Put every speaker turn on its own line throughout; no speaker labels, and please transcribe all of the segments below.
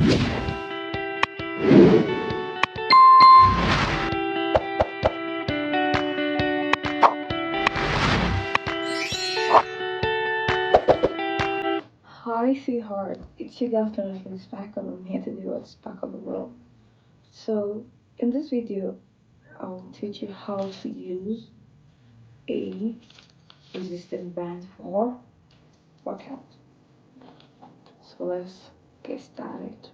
Hi, sweetheart. It's your girlfriend who's back and I'm here to do what's back on the road. So, in this video, I'll teach you how to use a resistance band for workout. So let's get started.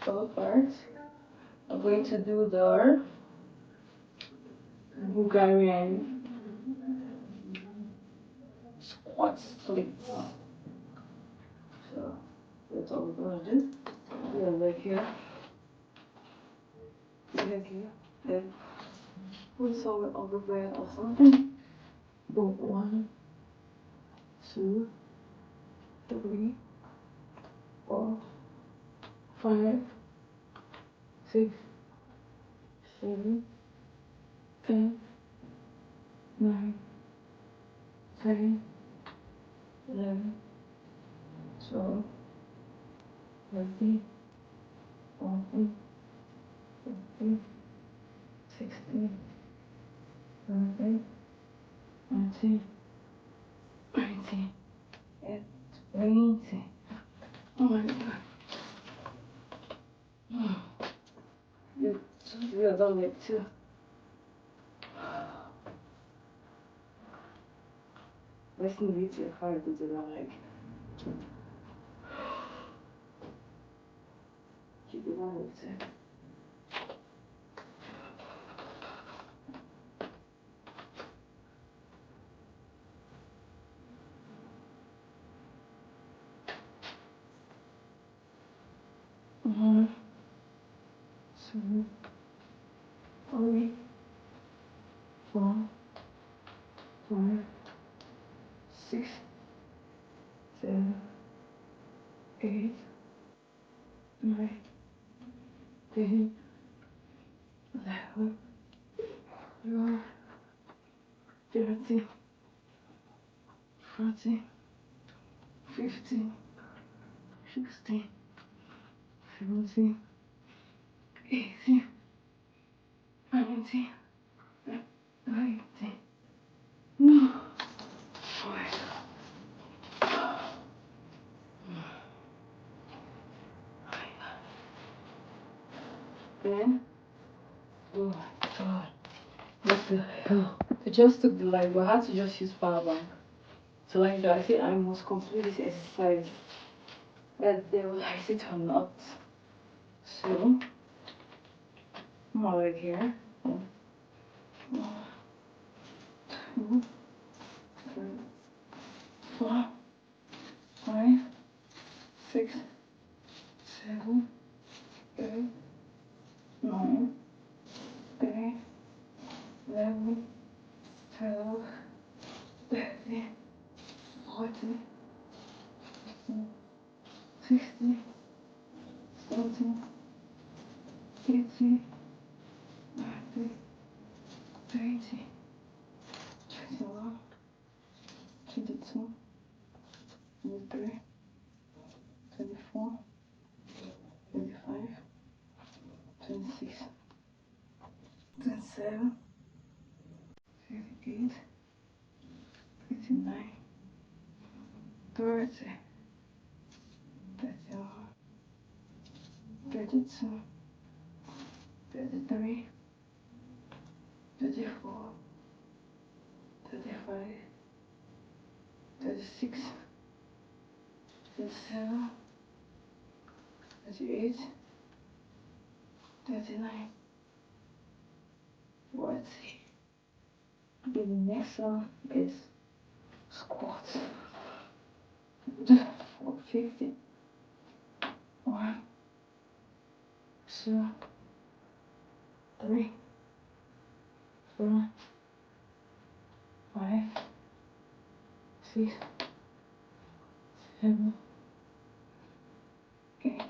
So first, I'm going to do the Bulgarian squat splits. So that's all we're gonna do. We're gonna leg here, leg here, then put some over there or something. Go 1, 2, 3, 4, 5, 6, 7, 8, 9, 10, 11, 12, 13, 14, 15, 16, 17, 18, 19, and 20. Oh my god. You're done with two. Listen to you hard to do that leg. Keep it on with two. One, two, 3, 4, 5, 6, 7, 8, 9, 10, 11, 12, 13, 14, 15, 16, 17, 18, 19, 20. No. Oh my god. Then, oh my god. What the hell? I just took the leg, but I had to just use power bank. So like that, I think I must complete this exercise whether they will like it or not. So, more leg here. 1, 2, 3, 4, 5, 6, 7, 8, 9, 10, 11, 12, 13, 14, 15, 16, 17, 18, 19, 20, 21, 22, 23, 24, 25, 26, 27, 28, 29, 30, 31, 32, 33, 34, 35, 36, 37, 38, 39, 40. The next one is squats. 50. 1, 2, 3, 4, 5, 6, 7, 8,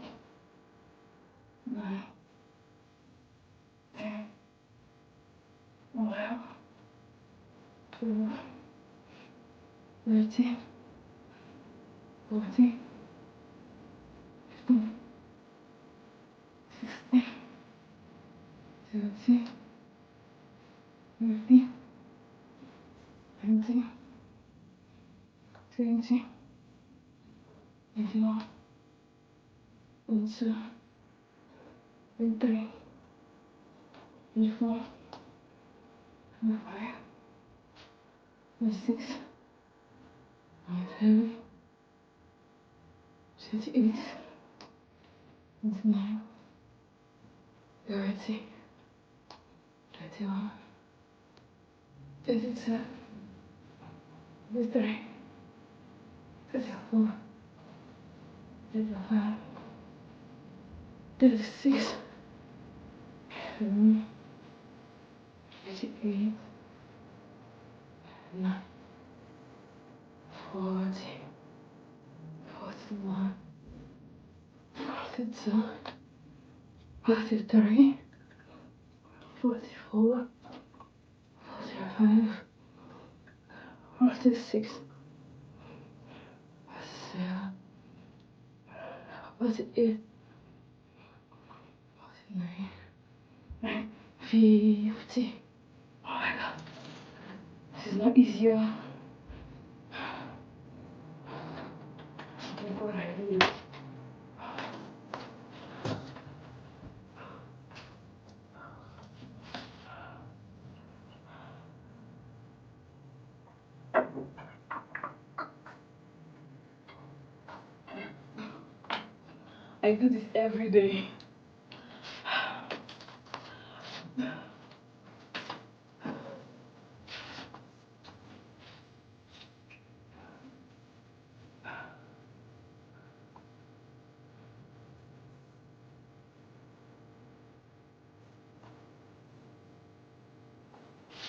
9, 10, 11, 12, 13, 14, 15, 16, 17, 18, 19, 20, 21, 22, 23, 24, 25, 26, 27, 28, 29, 30, 31, 32, 33, 34, 35, 36, 37, 38, 39, 40, 41, 42, 43, 44, 45, 46, 47, 48, 49, 50. Oh my god, this is not easier. What I do. I do this every day.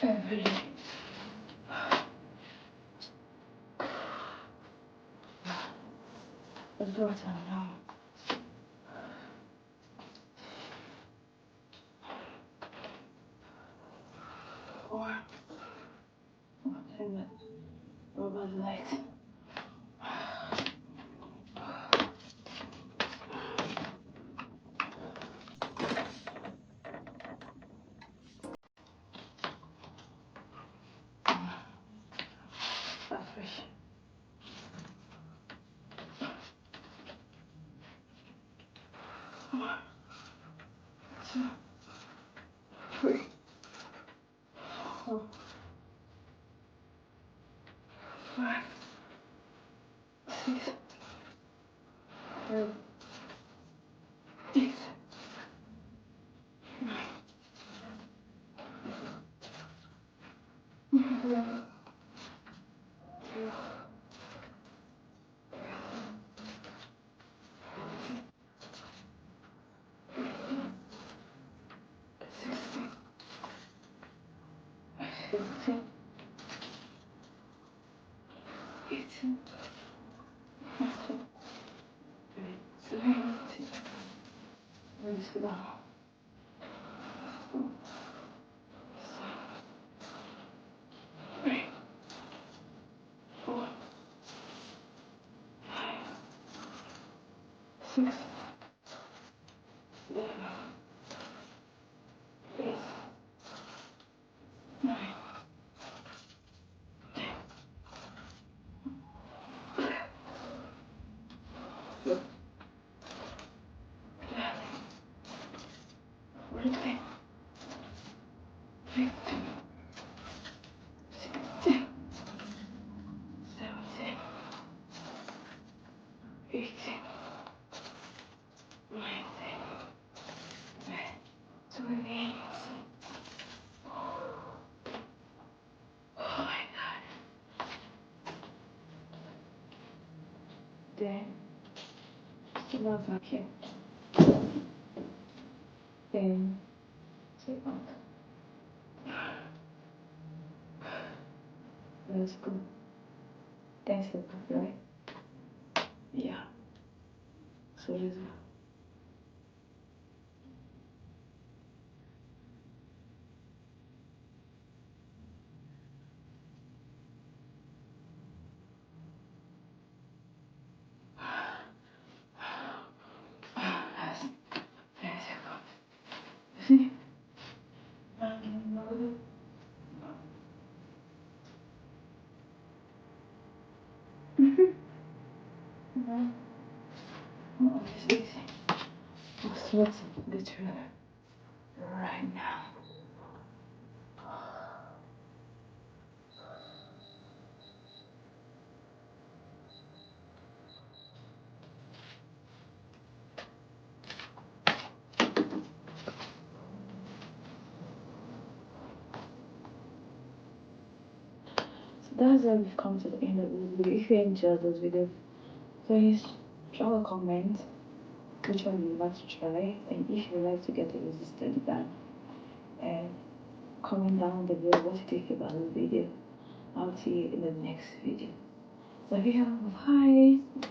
Every day. Let's go to now. Four. 10 minutes. Over the legs. That's fresh. 1, 2, 3, 4, 5, 6, 7, 8, 9, 11, 12, 16, 17, 18, 19, 20. Release it down. 3, 4, 6, 7, 8, 9, 12, 14, 15, 16, 17, 18, 19, 20. Oh my god. Then, still not vacuum. Then, take out. Let's go. That's the good, right? Yeah. So let's go. Oh, this is what's literally right now. So that's how we've come to the end of this video. If you enjoyed this video, please drop a comment which one you'd like to try, and if you'd like to get the resistance done, and comment down below what you think about the video. I'll see you in the next video. Love you. Bye.